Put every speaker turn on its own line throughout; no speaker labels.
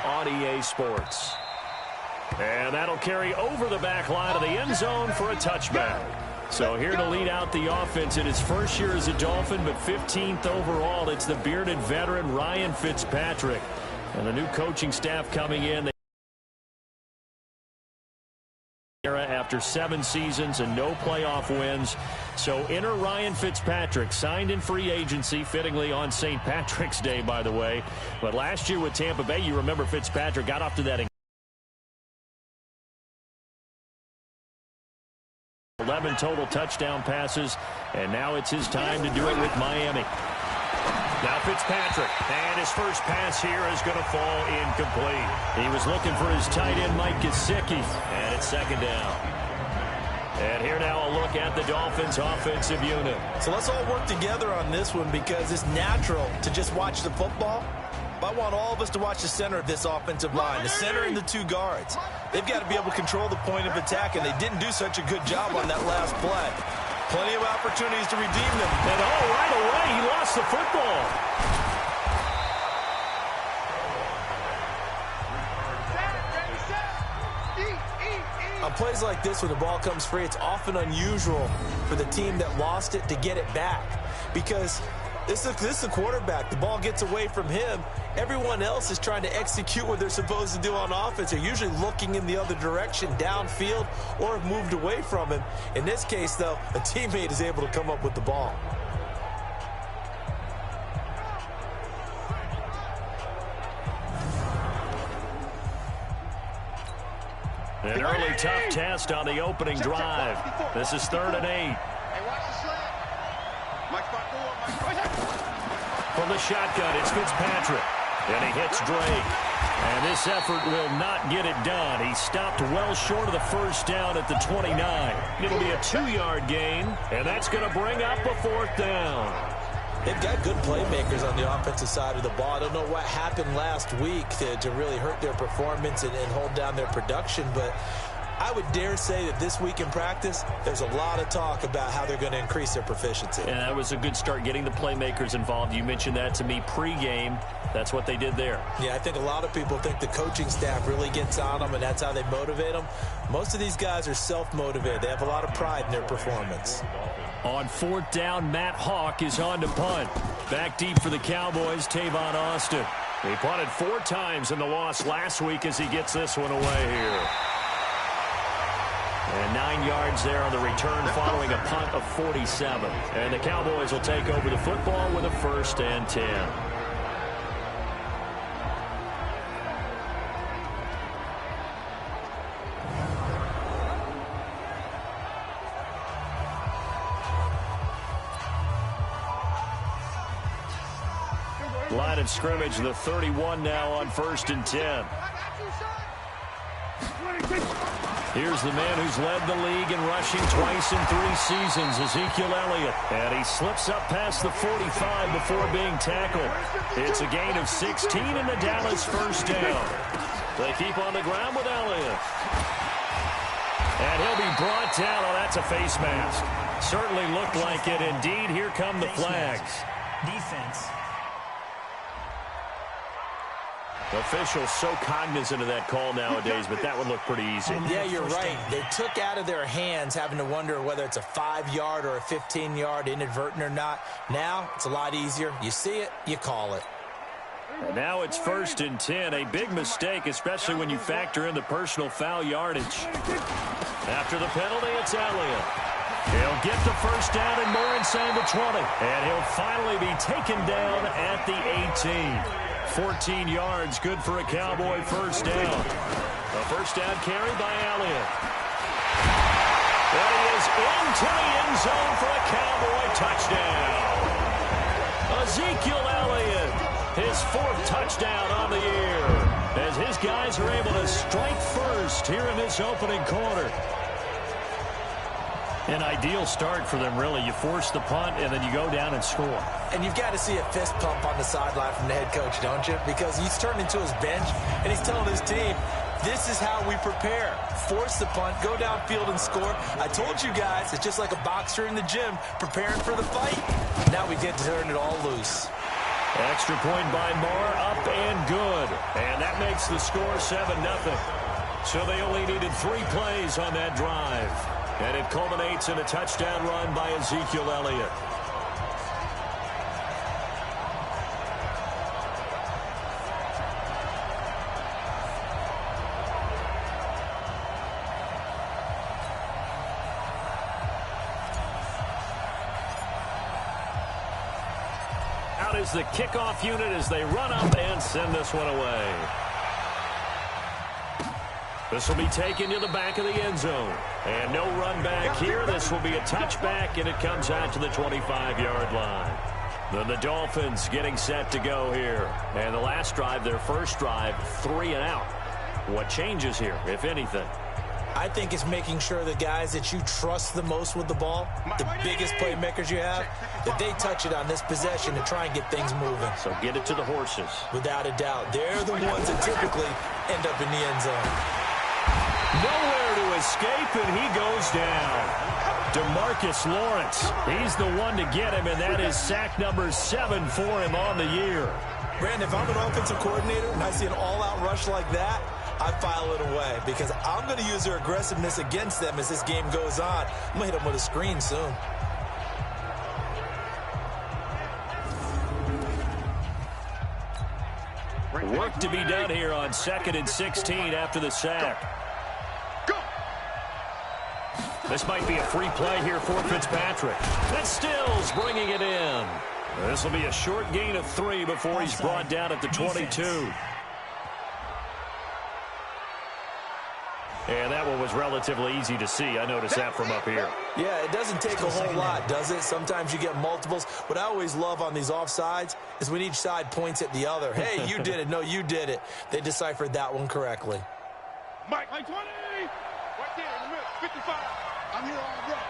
on EA Sports. And that'll carry over the back line of the end zone for a touchback. So here to lead out the offense in his first year as a Dolphin, but 15th overall, it's the bearded veteran Ryan Fitzpatrick. And the new coaching staff coming in. After 7 seasons and no playoff wins. So enter Ryan Fitzpatrick, signed in free agency, fittingly on St. Patrick's Day, by the way. But last year with Tampa Bay, you remember Fitzpatrick got off to that 11 total touchdown passes, and now it's his time to do it with Miami. Now Fitzpatrick, and his first pass here is going to fall incomplete. He was looking for his tight end, Mike Gesicki, and it's second down. And here now a look at the Dolphins' offensive unit.
So let's all work together on this one because it's natural to just watch the football. But I want all of us to watch the center of this offensive line, the center and the 2 guards. They've got to be able to control the point of attack, and they didn't do such a good job on that last play. Plenty of opportunities to redeem them.
And right away, he lost the football.
On plays like this, when the ball comes free, it's often unusual for the team that lost it to get it back. Because this is a quarterback. The ball gets away from him. Everyone else is trying to execute what they're supposed to do on offense. They're usually looking in the other direction, downfield, or have moved away from him. In this case, though, a teammate is able to come up with the ball.
An early tough test on the opening drive. This is 3rd and 8. From the shotgun, it's Fitzpatrick. And he hits Drake. And this effort will not get it done. He stopped well short of the first down at the 29. It'll be a 2-yard gain, and that's going to bring up a 4th down.
They've got good playmakers on the offensive side of the ball. I don't know what happened last week to really hurt their performance and hold down their production, but I would dare say that this week in practice, there's a lot of talk about how they're going to increase their proficiency.
And that was a good start, getting the playmakers involved. You mentioned that to me pregame. That's what they did there.
Yeah, I think a lot of people think the coaching staff really gets on them, and that's how they motivate them. Most of these guys are self-motivated. They have a lot of pride in their performance.
On 4th down, Matt Hawk is on to punt. Back deep for the Cowboys, Tavon Austin. He punted 4 times in the loss last week as he gets this one away here. And 9 yards there on the return following a punt of 47. And the Cowboys will take over the football with a 1st and 10. Line of scrimmage, the 31 now on 1st and 10. Here's the man who's led the league in rushing twice in 3 seasons, Ezekiel Elliott. And he slips up past the 45 before being tackled. It's a gain of 16 in the Dallas 1st down. They keep on the ground with Elliott. And he'll be brought down. Oh, that's a face mask. Certainly looked like it. Indeed, here come the flags.
Defense.
Officials so cognizant of that call nowadays, but that would look pretty easy.
Yeah, you're right. They took out of their hands having to wonder whether it's a 5-yard or a 15-yard, inadvertent or not. Now, it's a lot easier. You see it, you call it.
And now it's 1st and 10. A big mistake, especially when you factor in the personal foul yardage. After the penalty, it's Elliott. He'll get the 1st down and more inside the 20. And he'll finally be taken down at the 18. 14 yards, good for a Cowboy 1st down. A 1st down carry by Elliott. And he is into the end zone for a Cowboy touchdown. Ezekiel Elliott, his 4th touchdown on the year, as his guys are able to strike first here in this opening quarter. An ideal start for them, really. You force the punt, and then you go down and score.
And you've got to see a fist pump on the sideline from the head coach, don't you? Because he's turned into his bench, and he's telling his team, this is how we prepare. Force the punt, go downfield and score. I told you guys, it's just like a boxer in the gym preparing for the fight. Now we get to turn it all loose.
Extra point by Moore, up and good. And that makes the score 7-0. So they only needed 3 plays on that drive. And it culminates in a touchdown run by Ezekiel Elliott. Out is the kickoff unit as they run up and send this one away. This will be taken to the back of the end zone. And no run back here. This will be a touchback, and it comes out to the 25-yard line. Then the Dolphins getting set to go here. And the last drive, their first drive, 3 and out. What changes here, if anything?
I think it's making sure the guys that you trust the most with the ball, the biggest playmakers you have, that they touch it on this possession to try and get things moving.
So get it to the horses.
Without a doubt. They're the ones that typically end up in the end zone.
Nowhere to escape, and he goes down. DeMarcus Lawrence, he's the one to get him, and that is sack number 7 for him on the year.
Brandon, if I'm an offensive coordinator and I see an all-out rush like that, I file it away because I'm going to use their aggressiveness against them as this game goes on. I'm going to hit them with a screen soon.
Work to be done here on 2nd and 16 after the sack. This might be a free play here for Fitzpatrick. That's Stills bringing it in. This will be a short gain of 3 before he's brought down at the 22. And that one was relatively easy to see. I noticed that from up here.
Yeah, it doesn't take a whole lot, does it? Sometimes you get multiples. What I always love on these offsides is when each side points at the other. Hey, you did it. No, you did it. They deciphered that one correctly.
Mike, 20. Right there in the middle. 55. I'm here all day.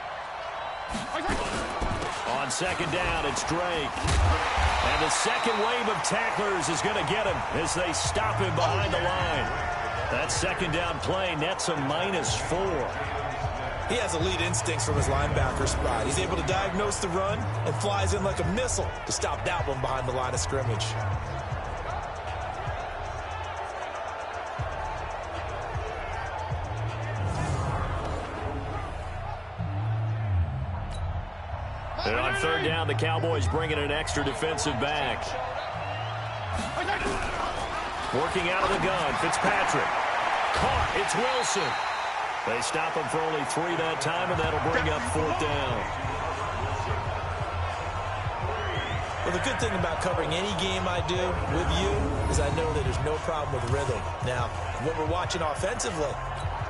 On 2nd down, it's Drake. And the second wave of tacklers is going to get him as they stop him behind the line. That 2nd down play nets a -4.
He has elite instincts from his linebacker spot. He's able to diagnose the run and flies in like a missile to stop that one behind the line of scrimmage.
And on 3rd down, the Cowboys bringing an extra defensive back. Working out of the gun, Fitzpatrick. Caught, it's Wilson. They stop him for only 3 that time, and that'll bring up 4th down.
Well, the good thing about covering any game I do with you is I know that there's no problem with rhythm. Now, when we're watching offensively,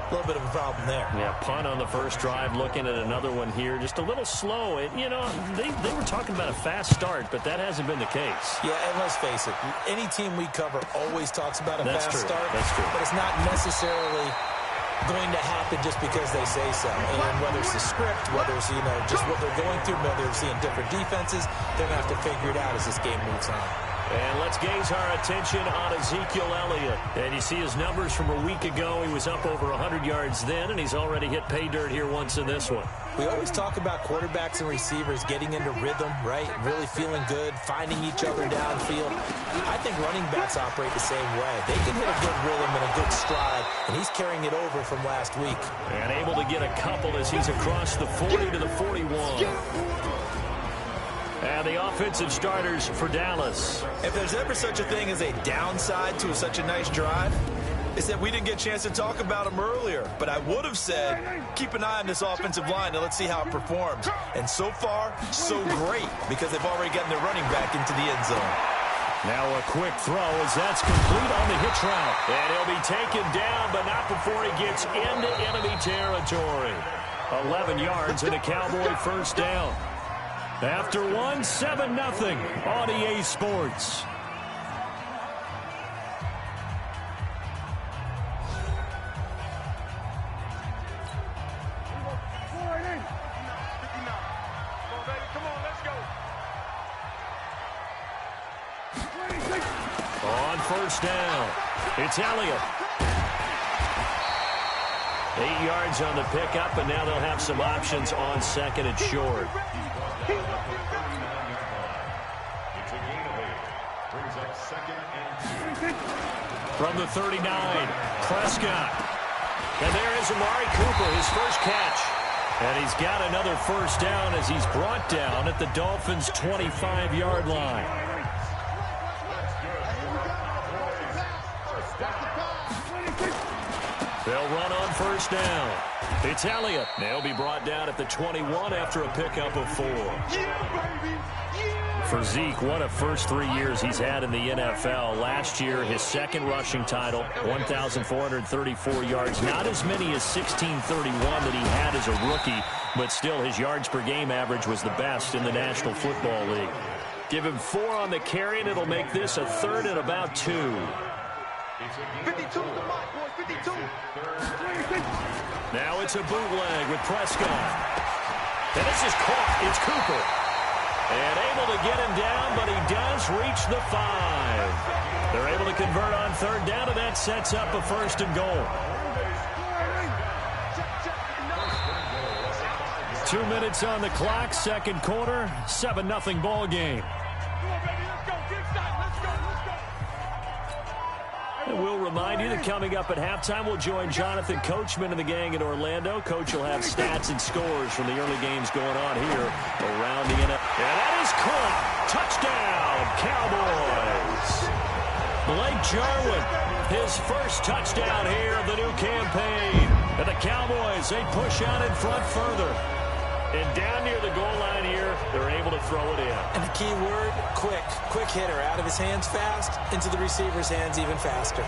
a little bit of a problem there.
Yeah, punt on the first drive, looking at another one here. Just a little slow. You know, they were talking about a fast start, but that hasn't been the case.
Yeah, and let's face it, any team we cover always talks about a fast start.
That's true.
But it's not necessarily going to happen just because they say so. And whether it's the script, whether it's, you know, just what they're going through, whether they're seeing different defenses, they're going to have to figure it out as this game moves on.
And let's gaze our attention on Ezekiel Elliott. And you see his numbers from a week ago. He was up over 100 yards then, and he's already hit pay dirt here once in this one.
We always talk about quarterbacks and receivers getting into rhythm, right? Really feeling good, finding each other downfield. I think running backs operate the same way. They can hit a good rhythm and a good stride, and he's carrying it over from last week.
And able to get a couple as he's across the 40 to the 41. And the offensive starters for Dallas.
If there's ever such a thing as a downside to such a nice drive, it's that we didn't get a chance to talk about them earlier. But I would have said, keep an eye on this offensive line and let's see how it performs. And so far, so great, because they've already gotten their running back into the end zone.
Now a quick throw as that's complete on the hitch route. And he'll be taken down, but not before he gets into enemy territory. 11 yards and a Cowboy first down. After 1, 7-0 on EA Sports. On first down, it's Elliott. 8 yards on the pickup, and now they'll have some options on 2nd and short. From the 39, Prescott. And there is Amari Cooper, his first catch. And he's got another first down as he's brought down at the Dolphins' 25-yard line. They'll run on first down. It's Elliott. They'll be brought down at the 21 after a pickup of 4. For Zeke, what a first 3 years he's had in the NFL. Last year, his second rushing title, 1,434 yards. Not as many as 1,631 that he had as a rookie, but still his yards per game average was the best in the National Football League. Give him 4 on the carry, and it'll make this a 3rd and about 2.
52 to Mike, boys, 52.
Now it's a bootleg with Prescott. And this is caught. It's Cooper. And able to get him down, but he does reach the 5. They're able to convert on 3rd down, and that sets up a 1st and goal. 2 minutes on the clock, second quarter, 7-0 ball game. And we'll remind you that coming up at halftime, we'll join Jonathan Coachman and the gang in Orlando. Coach will have stats and scores from the early games going on here around the NFL. And that is caught. Touchdown, Cowboys. Blake Jarwin, his first touchdown here of the new campaign. And the Cowboys, they push out in front further. And down near the goal line here, they're able to throw it in.
And the key word, quick. Quick hitter. Out of his hands fast, into the receiver's hands even faster.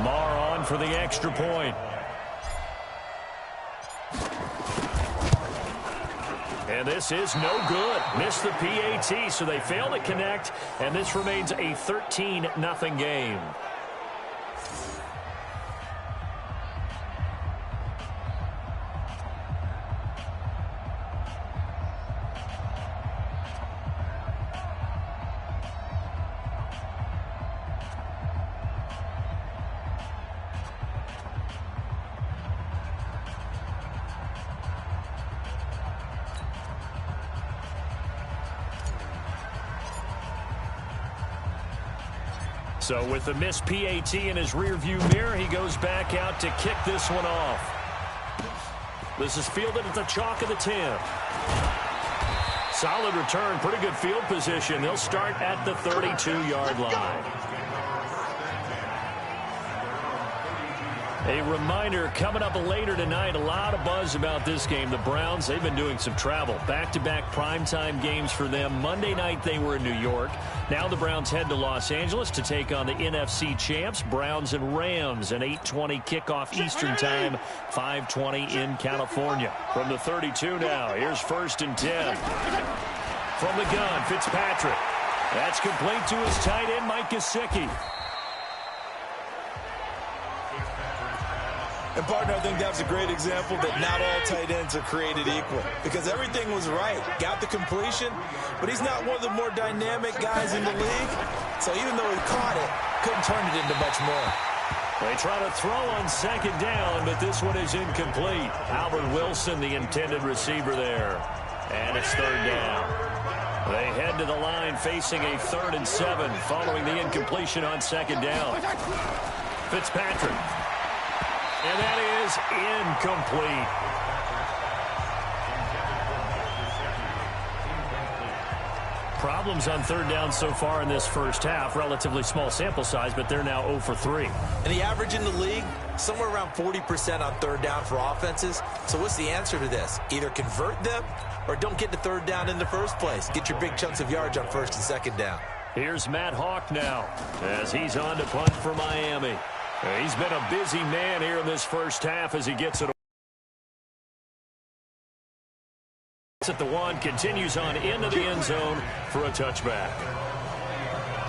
Marr on for the extra point. And this is no good. Missed the PAT, so they fail to connect, and this remains a 13-0 game. So with the missed PAT in his rearview mirror, he goes back out to kick this one off. This is fielded at the chalk of the 10. Solid return, pretty good field position. They'll start at the 32-yard line. A reminder, coming up later tonight, a lot of buzz about this game. The Browns, they've been doing some travel. Back-to-back primetime games for them. Monday night, they were in New York. Now the Browns head to Los Angeles to take on the NFC champs, Browns and Rams. An 8:20 kickoff Eastern time, 5:20 in California. From the 32 now, here's 1st and 10. From the gun, Fitzpatrick. That's complete to his tight end, Mike Gesicki.
And, partner, I think that's a great example that not all tight ends are created equal, because everything was right. Got the completion, but he's not one of the more dynamic guys in the league. So even though he caught it, couldn't turn it into much more.
They try to throw on 2nd down, but this one is incomplete. Albert Wilson, the intended receiver there. And it's 3rd down. They head to the line facing a 3rd and 7 following the incompletion on 2nd down. Fitzpatrick. And that is incomplete. Problems on 3rd down so far in this first half. Relatively small sample size, but they're now 0 for 3.
And the average in the league, somewhere around 40% on 3rd down for offenses. So what's the answer to this? Either convert them or don't get to 3rd down in the first place. Get your big chunks of yards on 1st and 2nd down.
Here's Matt Hawk now as he's on to punt for Miami. He's been a busy man here in this first half as he gets it at the 1, continues on into the end zone for a touchback.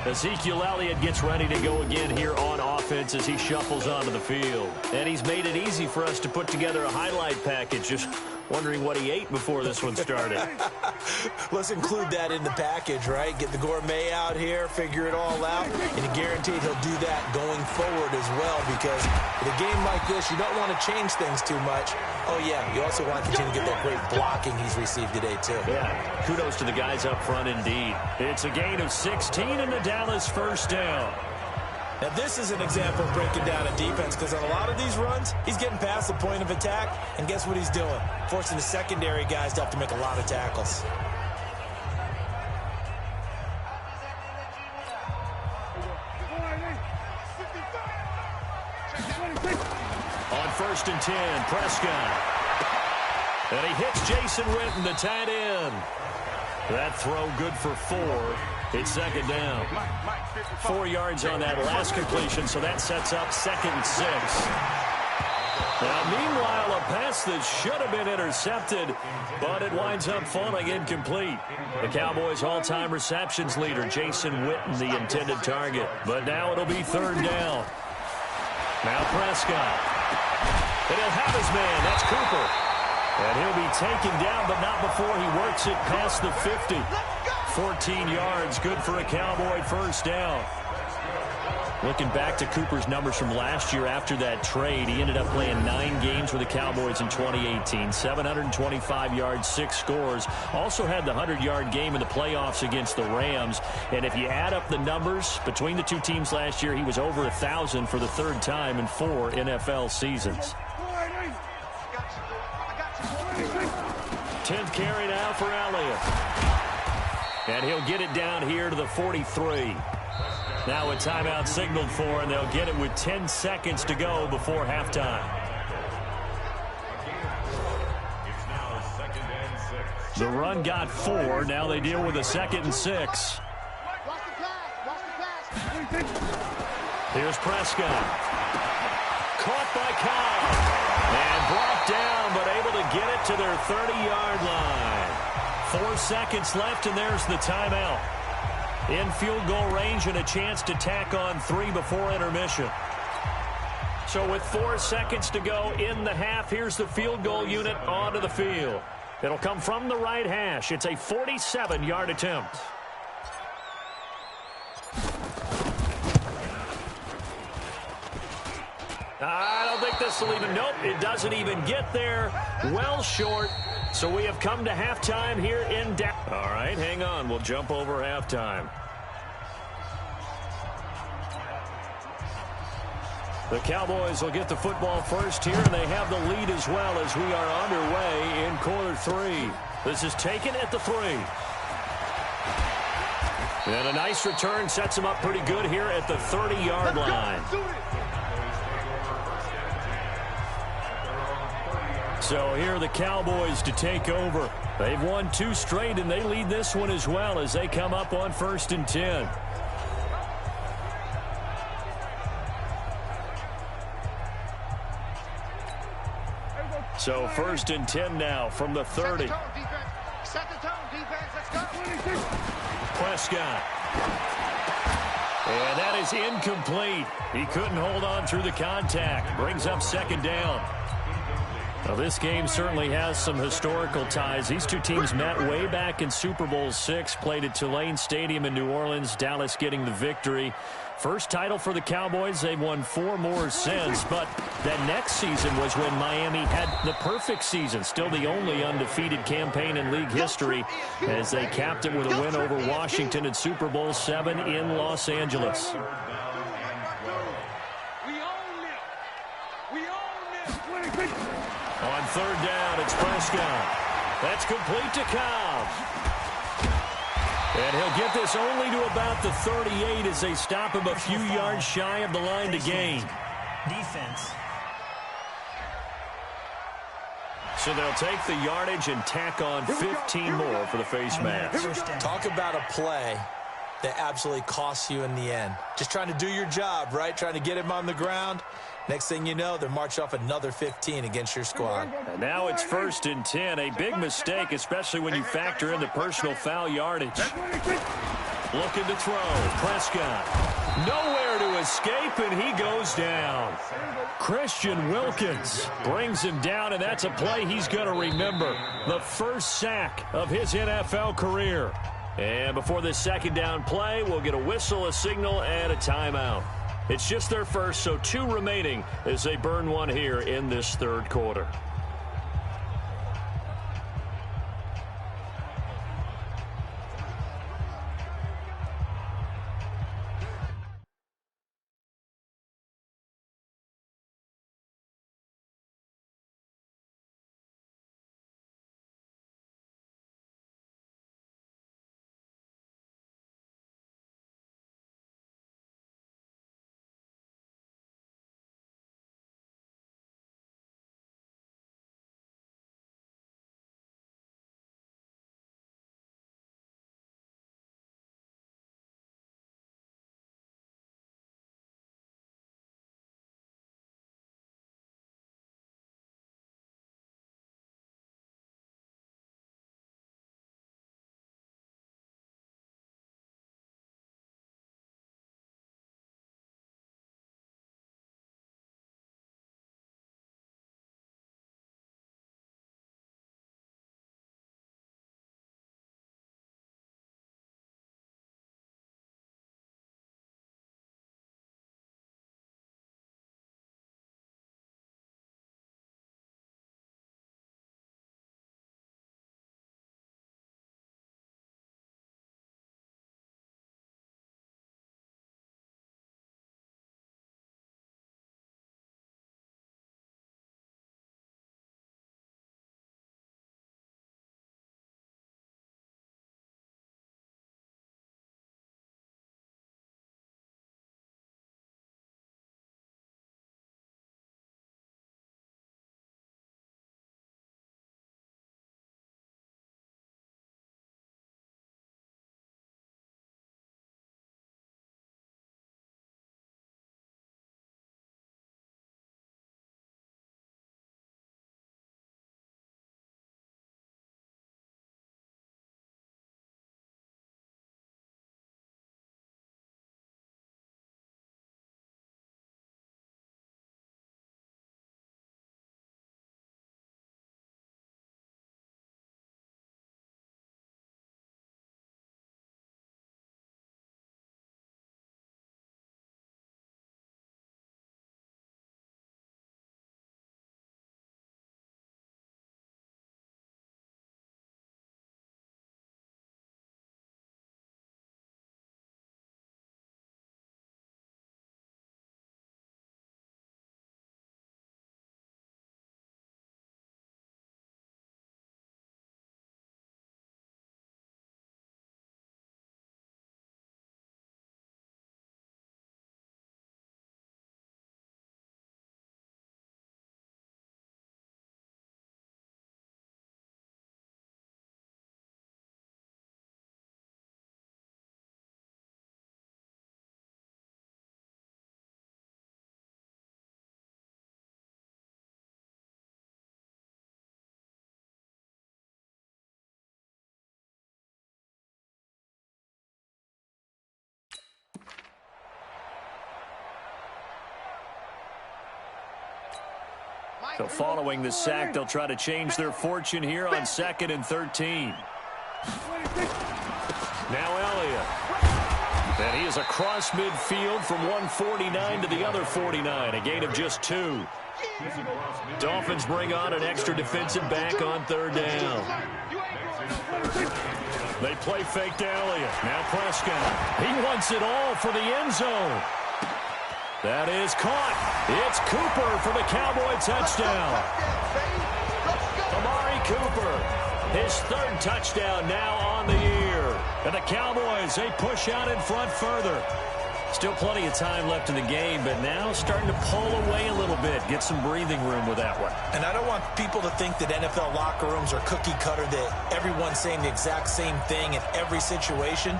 Ezekiel Elliott gets ready to go again here on offense as he shuffles onto the field. And he's made it easy for us to put together a highlight package. Just Wondering what he ate before this one started.
Let's include that in the package, right? Get the gourmet out here, figure it all out, and guaranteed he'll do that going forward as well, because with a game like this, you don't want to change things too much. Oh, yeah, you also want to continue to get that great blocking he's received today, too.
Yeah, kudos to the guys up front indeed. It's a gain of 16 and the Dallas first down.
Now, this is an example of breaking down a defense, because on a lot of these runs, he's getting past the point of attack, and guess what he's doing? Forcing the secondary guys to have to make a lot of tackles.
On 1st and 10, Prescott. And he hits Jason Witten, the tight end. That throw good for 4. It's 2nd down. 4 yards on that last completion, so that sets up 2nd and 6. Now, meanwhile, a pass that should have been intercepted, but it winds up falling incomplete. The Cowboys' all-time receptions leader, Jason Witten, the intended target. But now it'll be 3rd down. Now Prescott. And he'll have his man. That's Cooper. And he'll be taken down, but not before he works it past the 50. 14 yards, good for a Cowboy first down. Looking back to Cooper's numbers from last year after that trade, he ended up playing 9 games with the Cowboys in 2018. 725 yards, 6 scores. Also had the 100-yard game in the playoffs against the Rams. And if you add up the numbers between the two teams last year, he was over 1,000 for the 3rd time in 4 NFL seasons. 10th carry now for Elliott. And he'll get it down here to the 43. Now a timeout signaled for, and they'll get it with 10 seconds to go before halftime. The run got 4. Now they deal with a 2nd and 6. Here's Prescott. Caught by Cobb. And brought down, but able to get it to their 30-yard line. 4 seconds left, and there's the timeout. In field goal range and a chance to tack on 3 before intermission. So with 4 seconds to go in the half, here's the field goal unit onto the field. It'll come from the right hash. It's a 47-yard attempt. I don't think this will even, nope, it doesn't even get there. Well short. So we have come to halftime here in Dallas. All right, hang on. We'll jump over halftime. The Cowboys will get the football first here, and they have the lead as well as we are underway in quarter 3. This is taken at the 3. And a nice return sets them up pretty good here at the 30-yard line. So here are the Cowboys to take over. They've won 2 straight, and they lead this one as well as they come up on 1st and 10. So 1st and 10 now from the 30.
Set the tone, defense. Let's go.
Prescott. And that is incomplete. He couldn't hold on through the contact. Brings up 2nd down. Well, this game certainly has some historical ties. These two teams met way back in Super Bowl VI, played at Tulane Stadium in New Orleans, Dallas getting the victory. First title for the Cowboys. They've won 4 more since, but that next season was when Miami had the perfect season, still the only undefeated campaign in league history, as they capped it with a win over Washington in Super Bowl VII in Los Angeles. On 3rd down, it's Prescott. That's complete to Cobb. And he'll get this only to about the 38 as they stop him a few yards shy of the line to gain.
Defense.
So they'll take the yardage and tack on 15 more for the face mask.
Talk about a play that absolutely costs you in the end. Just trying to do your job, right? Trying to get him on the ground. Next thing you know, they're marching off another 15 against your squad.
And now it's 1st and 10. A big mistake, especially when you factor in the personal foul yardage. Looking to throw. Prescott. Nowhere to escape, and he goes down. Christian Wilkins brings him down, and that's a play he's going to remember. The first sack of his NFL career. And before this second down play, we'll get a whistle, a signal, and a timeout. It's just their first, so 2 remaining as they burn one here in this third quarter. So following the sack, they'll try to change their fortune here on 2nd and 13. Now Elliott. And he is across midfield from 149 to the other 49, a gain of just 2. Dolphins bring on an extra defensive back on 3rd down. They play fake to Elliott. Now Prescott. He wants it all for the end zone. That is caught. It's Cooper for the Cowboy touchdown. Amari Cooper, his 3rd touchdown now on the year. And the Cowboys, they push out in front further. Still plenty of time left in the game, but now starting to pull away a little bit, get some breathing room with that one.
And I don't want people to think that NFL locker rooms are cookie cutter, that everyone's saying the exact same thing in every situation.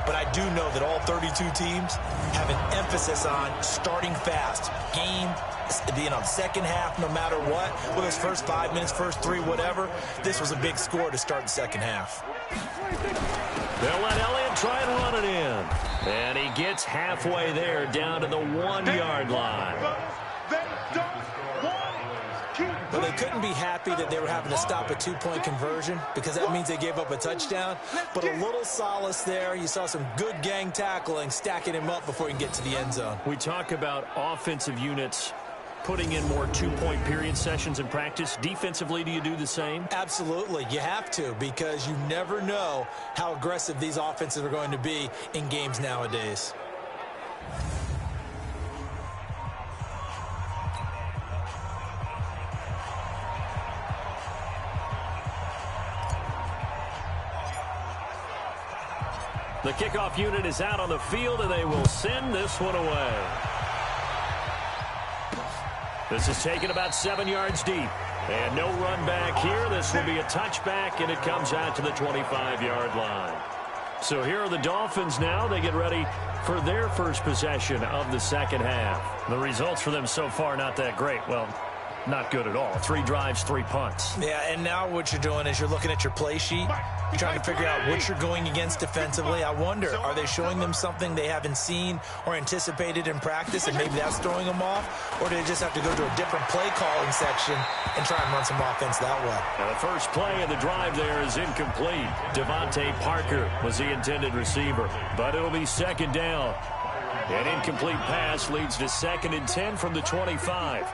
But I do know that all 32 teams have an emphasis on starting fast. Game, second half, no matter what. Whether it's first 5 minutes, first 3, whatever. This was a big score to start the second half.
They'll let Elliott try and run it in. And he gets halfway there, down to the 1-yard line.
Well, they couldn't be happy that they were having to stop a 2-point conversion because that means they gave up a touchdown. But a little solace there. You saw some good gang tackling, stacking him up before he can get to the end zone.
We talk about offensive units putting in more 2-point period sessions in practice. Defensively, do you do the same?
Absolutely. You have to, because you never know how aggressive these offenses are going to be in games nowadays.
The kickoff unit is out on the field, and they will send this one away. This is taken about 7 yards deep. And no run back here. This will be a touchback, and it comes out to the 25-yard line. So here are the Dolphins now. They get ready for their first possession of the second half. The results for them so far, not that great. Well, not good at all. 3 drives, 3 punts.
Yeah, and now what you're doing is you're looking at your play sheet. You're trying to figure out what you're going against defensively. I wonder, are they showing them something they haven't seen or anticipated in practice, and maybe that's throwing them off? Or do they just have to go to a different play calling section and try and run some offense that way?
Now the first play of the drive there is incomplete. Devontae Parker was the intended receiver, but it'll be second down. An incomplete pass leads to 2nd and 10 from the 25.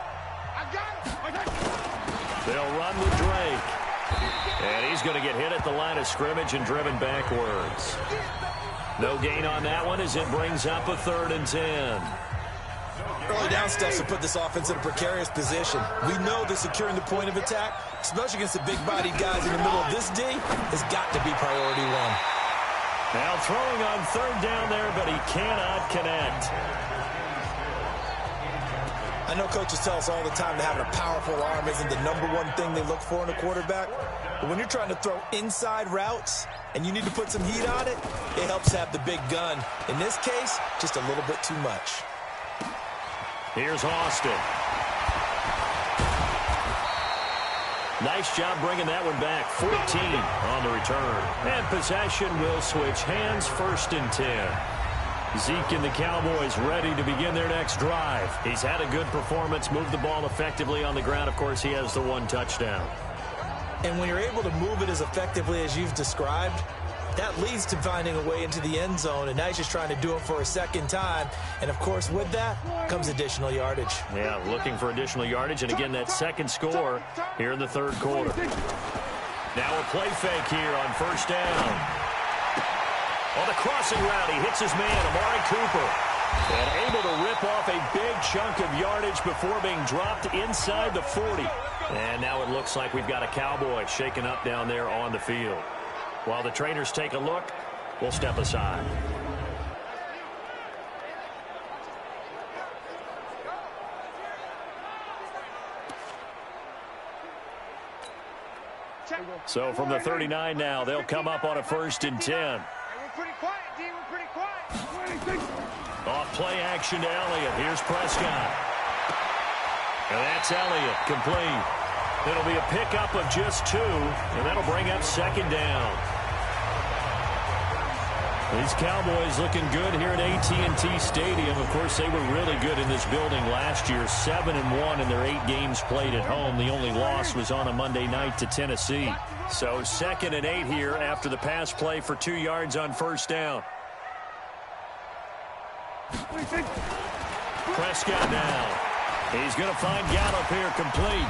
They'll run with Drake. And he's going to get hit at the line of scrimmage and driven backwards. No gain on that one as it brings up a 3rd and 10.
Early down stuff to put this offense in a precarious position. We know that securing the point of attack, especially against the big-bodied guys in the middle of this D, has got to be priority 1.
Now throwing on 3rd down there, but he cannot connect.
I know coaches tell us all the time that having a powerful arm isn't the #1 thing they look for in a quarterback. But when you're trying to throw inside routes and you need to put some heat on it, it helps to have the big gun. In this case, just a little bit too much.
Here's Austin. Nice job bringing that one back. 14 on the return. And possession will switch hands. 1st and 10. Zeke and the Cowboys ready to begin their next drive. He's had a good performance, moved the ball effectively on the ground. Of course, he has the 1 touchdown.
And when you're able to move it as effectively as you've described, that leads to finding a way into the end zone. And now he's just trying to do it for a 2nd time. And, of course, with that comes additional yardage.
Yeah, looking for additional yardage. And, again, that 2nd score here in the 3rd quarter. Now a play fake here on 1st down. On the crossing route, he hits his man, Amari Cooper. And able to rip off a big chunk of yardage before being dropped inside the 40. And now it looks like we've got a Cowboy shaken up down there on the field. While the trainers take a look, we'll step aside. So from the 39 now, they'll come up on a 1st and 10.
Pretty quiet, D. We're pretty quiet.
Off play action to Elliott. Here's Prescott. And that's Elliott, complete. It'll be a pickup of just 2, and that'll bring up 2nd down. These Cowboys looking good here at AT&T Stadium. Of course, they were really good in this building last year. 7-1 in their 8 games played at home. The only loss was on a Monday night to Tennessee. So 2nd and 8 here after the pass play for 2 yards on 1st down. Prescott now. He's going to find Gallup here, complete.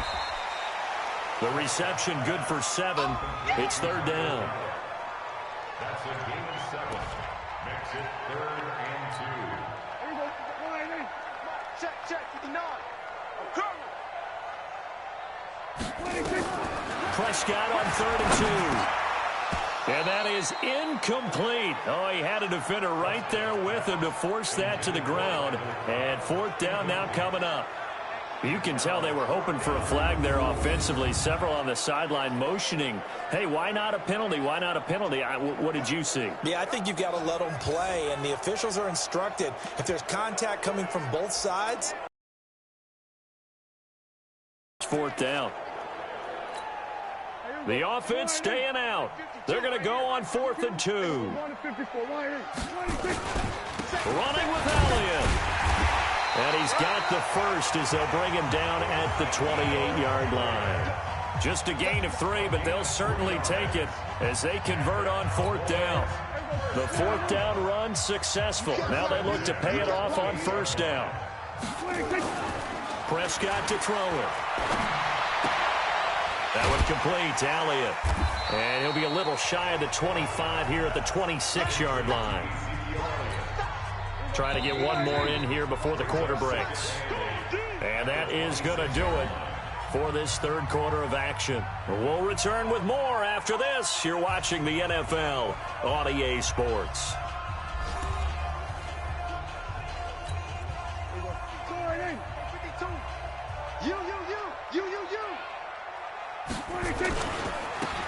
The reception good for 7. It's 3rd down.
That's a game of 7. Makes it 3rd and 2.
Here you go. Check. 59.
Prescott on 3rd and 2. And that is incomplete. Oh, he had a defender right there with him to force that to the ground. And 4th down now coming up. You can tell they were hoping for a flag there offensively. Several on the sideline motioning, hey, why not a penalty? Why not a penalty? What did you see?
Yeah, I think you've got to let them play, and the officials are instructed. If there's contact coming from both sides.
4th down. The offense staying out. They're going to go on 4th and 2. Running with Elliott. And he's got the first as they'll bring him down at the 28-yard line. Just a gain of 3, but they'll certainly take it as they convert on 4th down. The 4th down run successful. Now they look to pay it off on 1st down. Prescott to throw it. That one complete to Elliott. And he'll be a little shy of the 25 here at the 26-yard line. Trying to get one more in here before the quarter breaks. And that is going to do it for this third quarter of action. We'll return with more after this. You're watching the NFL on EA Sports.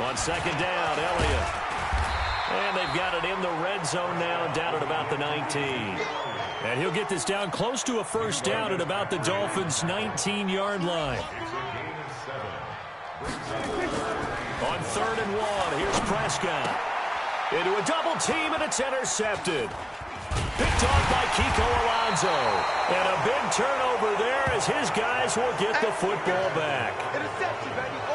On 2nd down, Elliott. And they've got it in the red zone now, down at about the 19. And he'll get this down close to a 1st down at about the Dolphins' 19-yard line. On 3rd and 1, here's Prescott. Into a double team, and it's intercepted. Picked off by Kiko Alonso. And a big turnover there as his guys will get the football back.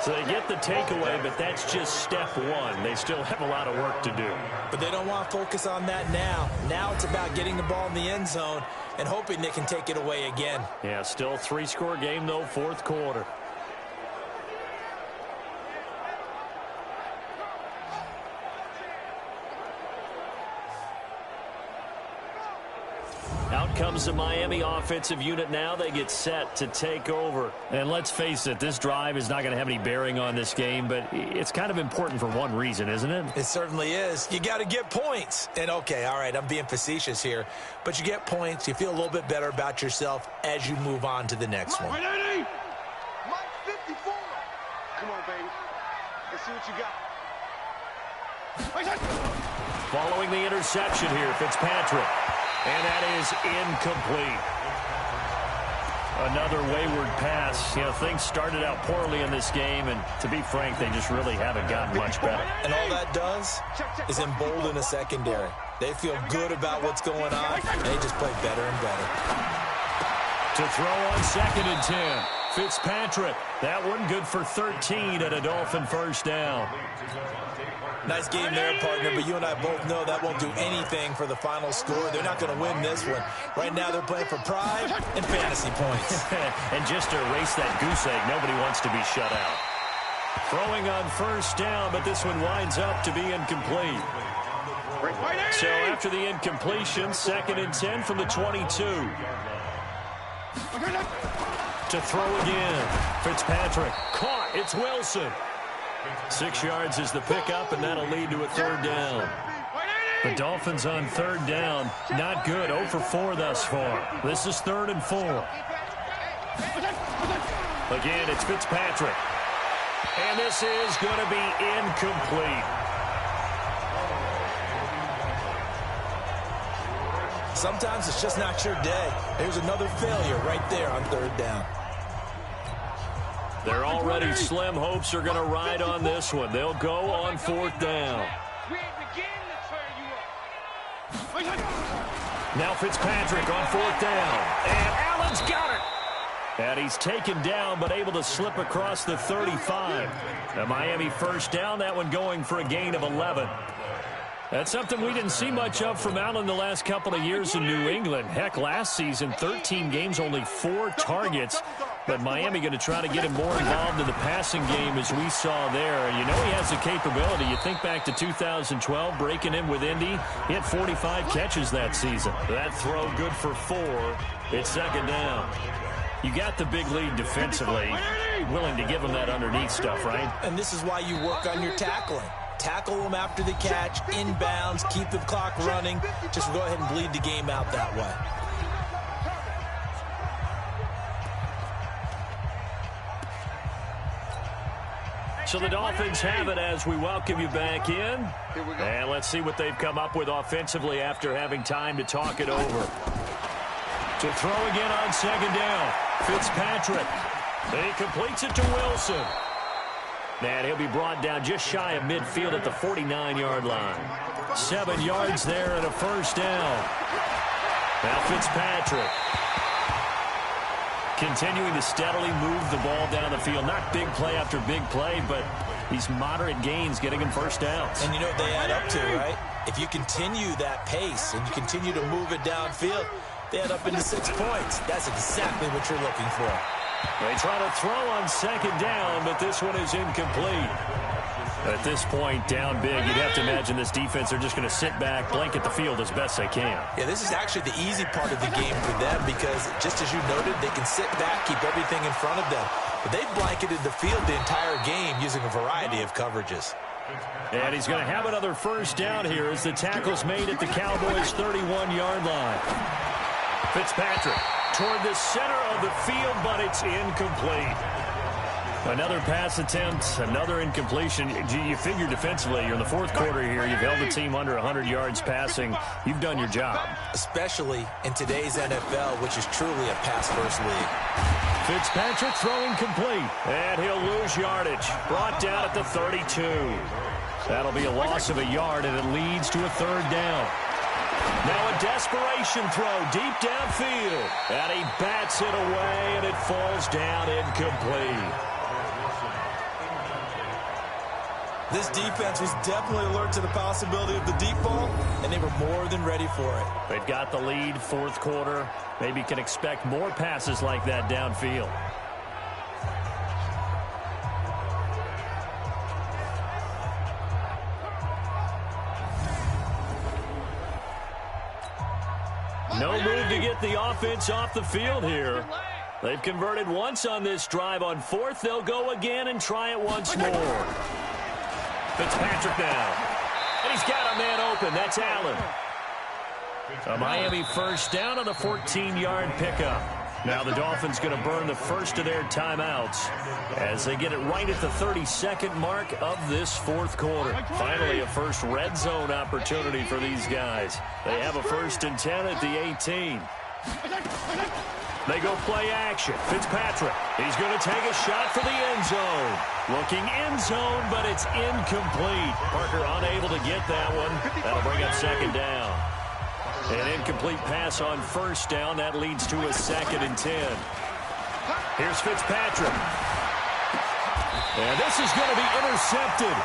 So they get the takeaway, but that's just step 1. They still have a lot of work to do.
But they don't want to focus on that now. Now it's about getting the ball in the end zone and hoping they can take it away again.
Yeah, still 3-score game, though, 4th quarter. Out comes the Miami offensive unit now. They get set to take over. And let's face it, this drive is not going to have any bearing on this game, but it's kind of important for one reason, isn't it?
It certainly is. You got to get points. And, okay, all right, I'm being facetious here, but you get points. You feel a little bit better about yourself as you move on to the next one.
Mike 54. Come on, baby. Let's see what you got.
Following the interception here, Fitzpatrick. And that is incomplete. Another wayward pass. You know, things started out poorly in this game, and to be frank, they just really haven't gotten much better.
And all that does is embolden a secondary. They feel good about what's going on, and they just play better and better.
To throw on 2nd and 10. Fitzpatrick. That one good for 13 at a Dolphin 1st down.
Nice game there, partner, but you and I both know that won't do anything for the final score. They're not going to win this one. Right now they're playing for pride and fantasy points.
And just to erase that goose egg, nobody wants to be shut out. Throwing on 1st down, but this one winds up to be incomplete. So after the incompletion, 2nd and 10 from the 22. To throw again. Fitzpatrick caught. It's Wilson. 6 yards is the pickup, and that'll lead to a 3rd down. The Dolphins on 3rd down. Not good. 0 for 4 thus far. This is 3rd and 4. Again, it's Fitzpatrick. And this is going to be incomplete.
Sometimes it's just not your day. There's another failure right there on 3rd down.
Their already slim hopes are going to ride on this one. They'll go on 4th down. Now Fitzpatrick on 4th down. And Allen's got it. And he's taken down but able to slip across the 35. The Miami 1st down, that one going for a gain of 11. That's something we didn't see much of from Allen the last couple of years in New England. Heck, last season, 13 games, only 4 targets. But Miami going to try to get him more involved in the passing game as we saw there. And you know he has the capability. You think back to 2012, breaking in with Indy. He had 45 catches that season. That throw good for 4. It's 2nd down. You got the big lead defensively. Willing to give him that underneath stuff, right?
And this is why you work on your tackling. Tackle them after the catch, inbounds, keep the clock running. Just go ahead and bleed the game out that way.
So the Dolphins have it as we welcome you back in. And let's see what they've come up with offensively after having time to talk it over. To throw again on 2nd down. Fitzpatrick. And he completes it to Wilson. And he'll be brought down just shy of midfield at the 49-yard line. 7 yards there and a 1st down. Now Fitzpatrick. Continuing to steadily move the ball down the field. Not big play after big play, but these moderate gains getting him first downs.
And you know what they add up to, right? If you continue that pace and you continue to move it downfield, they add up into 6 points. That's exactly what you're looking for.
They try to throw on second down, but this one is incomplete. At this point, down big, you'd have to imagine this defense, they're just going to sit back, blanket the field as best they can.
Yeah, this is actually the easy part of the game for them because, just as you noted, they can sit back, keep everything in front of them. But they've blanketed the field the entire game using a variety of coverages.
And he's going to have another first down here as the tackle's made at the Cowboys' 31-yard line. Fitzpatrick toward the center of the field, but it's incomplete. Another pass attempt, another incompletion. You figure defensively, you're in the fourth quarter here. You've held the team under 100 yards passing. You've done your job.
Especially in today's NFL, which is truly a pass-first league.
Fitzpatrick throwing complete, and he'll lose yardage. Brought down at the 32. That'll be a loss of a yard, and it leads to a third down. Now a desperation throw deep downfield, and he bats it away, and it falls down incomplete.
This defense was definitely alert to the possibility of the deep ball, and they were more than ready for it.
They've got the lead, fourth quarter. Maybe can expect more passes like that downfield. No move to get the offense off the field here. They've converted once on this drive. On fourth, they'll go again and try it once more. Fitzpatrick now. And he's got a man open. That's Allen. A Miami first down on the 14-yard pickup. Now the Dolphins going to burn the first of their timeouts as they get it right at the 32nd mark of this fourth quarter. Finally, a first red zone opportunity for these guys. They have a 1st and 10 at the 18. They go play action. Fitzpatrick. He's going to take a shot for the end zone. Looking end zone, but it's incomplete. Parker unable to get that one. That'll bring up second down. An incomplete pass on first down. That leads to a 2nd and 10. Here's Fitzpatrick. And this is going to be intercepted.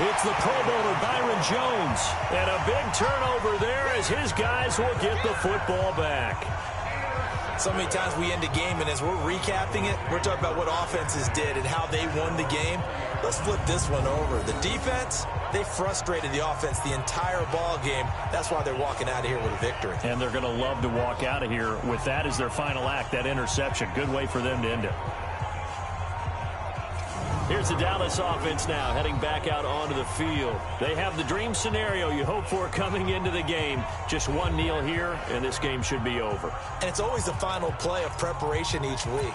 It's the Pro Bowler Byron Jones. And a big turnover there as his guys will get the football back.
So many times we end a game, and as we're recapping it, we're talking about what offenses did and how they won the game. Let's flip this one over. The defense, they frustrated the offense the entire ball game. That's why they're walking out of here with a victory.
And they're going to love to walk out of here with that as their final act, that interception. Good way for them to end it. Here's the Dallas offense now heading back out onto the field. They have the dream scenario you hope for coming into the game. Just one kneel here, and this game should be over.
And it's always the final play of preparation each week.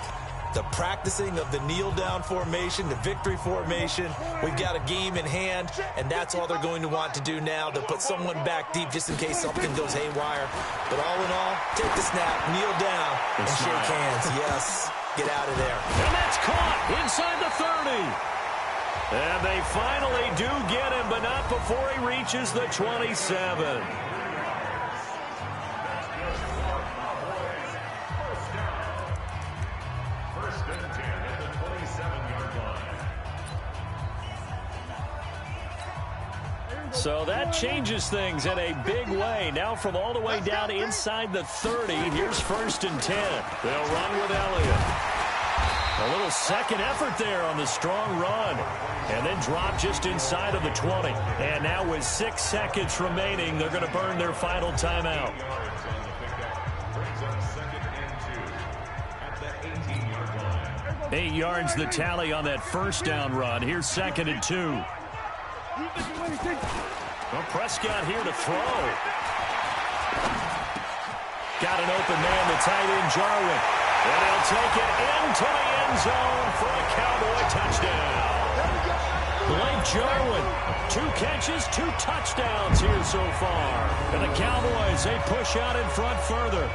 The practicing of the kneel-down formation, the victory formation. We've got a game in hand, and that's all they're going to want to do now. They'll put someone back deep just in case something goes haywire. But all in all, take the snap, kneel down, and shake hands. Yes. Get out of there.
And that's caught inside the 30. And they finally do get him, but not before he reaches the 27.
First and 10 at the 27-yard line.
So that changes things in a big way. Now from all the way down inside the 30, here's 1st and 10. They'll run with Elliott. A little second effort there on the strong run. And then drop just inside of the 20. And now with 6 seconds remaining, they're going to burn their final timeout. 8 yards the tally on that first down run. Here's 2nd and 2. Well, Prescott here to throw. Got an open man, the tight end, Jarwin. And he'll take it into the end zone for a Cowboy touchdown. Blake Jarwin, 2 catches, 2 touchdowns here so far. And the Cowboys, they push out in front further.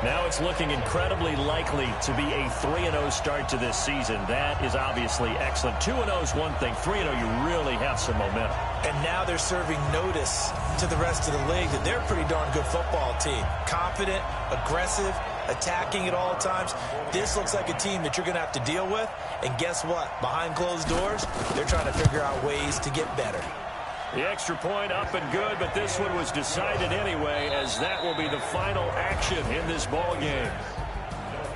Now it's looking incredibly likely to be a 3-0 start to this season. That is obviously excellent. 2-0 is one thing. 3-0, you really have some momentum.
And now they're serving notice to the rest of the league that they're a pretty darn good football team. Confident, aggressive, attacking at all times. This looks like a team that you're going to have to deal with. And guess what? Behind closed doors, they're trying to figure out ways to get better.
The extra point up and good, but this one was decided anyway, as that will be the final action in this ball game.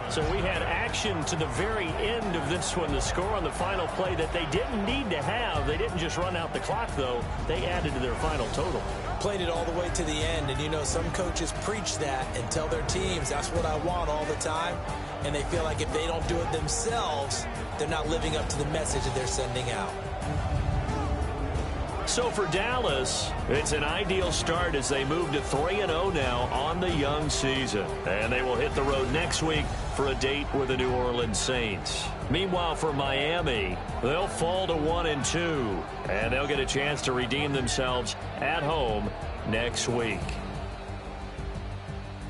So we had action to the very end of this one, the score on the final play that they didn't need to have. They didn't just run out the clock, though. They added to their final total.
Played it all the way to the end, and you know, some coaches preach that and tell their teams, that's what I want all the time, and they feel like if they don't do it themselves, they're not living up to the message that they're sending out.
So for Dallas, it's an ideal start as they move to 3-0 now on the young season. And they will hit the road next week for a date with the New Orleans Saints. Meanwhile, for Miami, they'll fall to 1-2, and they'll get a chance to redeem themselves at home next week.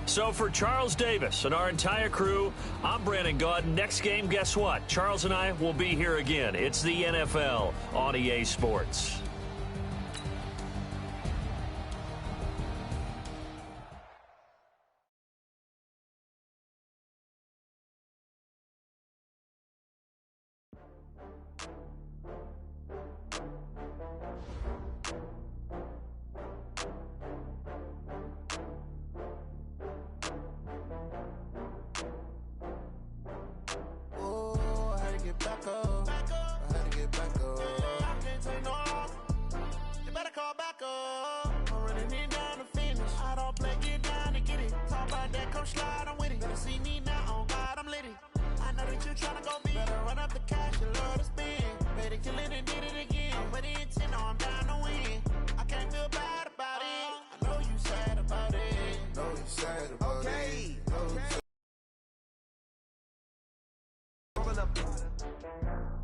So for Charles Davis and our entire crew, I'm Brandon Gaudin. Next game, guess what? Charles and I will be here again. It's the NFL on EA Sports.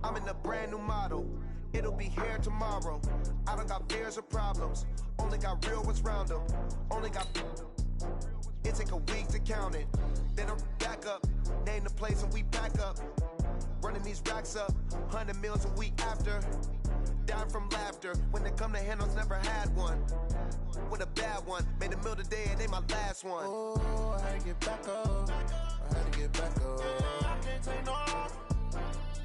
I'm in a brand new model. It'll be here tomorrow. I don't got fears or problems. Only got real ones round them. Only got... It take a week to count it. Then I'm back up. Name the place and we pack up. Running these racks up. 100 meals a week after. Down from laughter. When they come to handles, never had one. With a bad one. Made a meal today and they my last one. Oh, I had to get back up. I had to get back up. I can't take no off.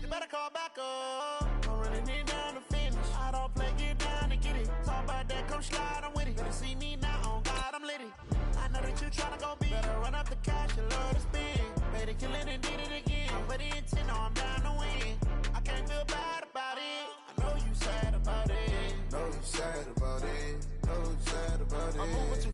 You better call back up. I'm running it down to finish. I don't play, get down and get it. Talk about that, come slide, I'm with it. Better see me now, on God, I'm litty. I know that you tryna go big. Better run up the cash, you love to spin. Made it, kill it, and did it again. But the intent, no, I'm down to win. I can't feel bad about it. I know you sad about it. Know you sad about it. Know you sad about it. I'm moving too